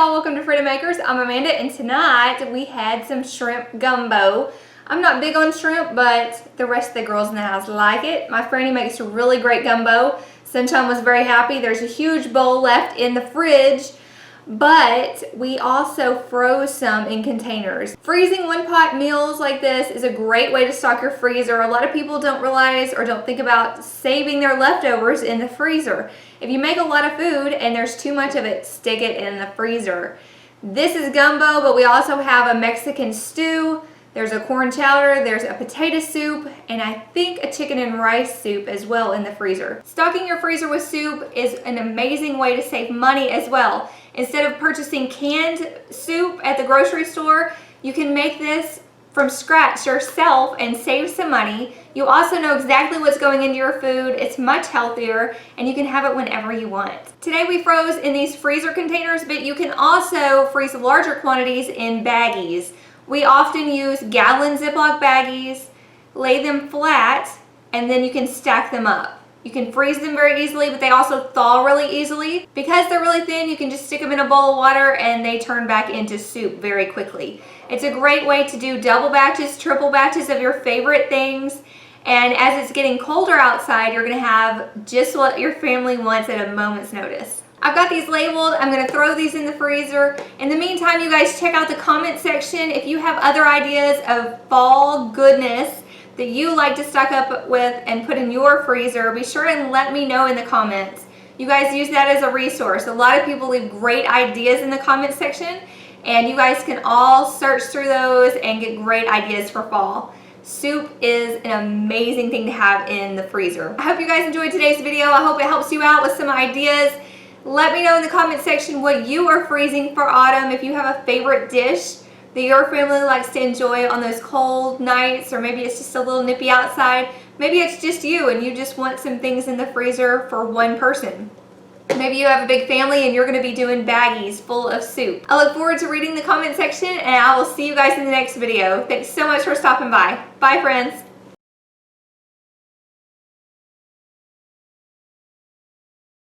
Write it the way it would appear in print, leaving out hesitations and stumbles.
y'all, welcome to Freedom Makers. I'm Amanda and tonight we had some shrimp gumbo. I'm not big on shrimp, but the rest of the girls in the house like it. My Franny makes a really great gumbo. Sunshine was very happy. There's a huge bowl left in the fridge, but we also froze some in containers. Freezing one-pot meals like this is a great way to stock your freezer. A lot of people don't realize or don't think about saving their leftovers in the freezer. If you make a lot of food and there's too much of it, stick it in the freezer. This is gumbo, but we also have a Mexican stew. There's a corn chowder, there's a potato soup, and I think a chicken and rice soup as well in the freezer. Stocking your freezer with soup is an amazing way to save money as well. Instead of purchasing canned soup at the grocery store, you can make this from scratch yourself and save some money. You also know exactly what's going into your food. It's much healthier and you can have it whenever you want. Today we froze in these freezer containers, but you can also freeze larger quantities in baggies. We often use gallon Ziploc baggies, lay them flat, and then you can stack them up. You can freeze them very easily, but they also thaw really easily. Because they're really thin, you can just stick them in a bowl of water and they turn back into soup very quickly. It's a great way to do double batches, triple batches of your favorite things. And as it's getting colder outside, you're gonna have just what your family wants at a moment's notice. I've got these labeled. I'm going to throw these in the freezer. In the meantime, you guys check out the comment section. If you have other ideas of fall goodness that you like to stock up with and put in your freezer, be sure and let me know in the comments. You guys use that as a resource. A lot of people leave great ideas in the comment section, and you guys can all search through those and get great ideas for fall. Soup is an amazing thing to have in the freezer. I hope you guys enjoyed today's video. I hope it helps you out with some ideas. Let me know in the comment section what you are freezing for autumn. If you have a favorite dish that your family likes to enjoy on those cold nights, or maybe it's just a little nippy outside. Maybe it's just you and you just want some things in the freezer for one person. Maybe you have a big family and you're going to be doing baggies full of soup. I look forward to reading the comment section, and I will see you guys in the next video. Thanks so much for stopping by. Bye, friends.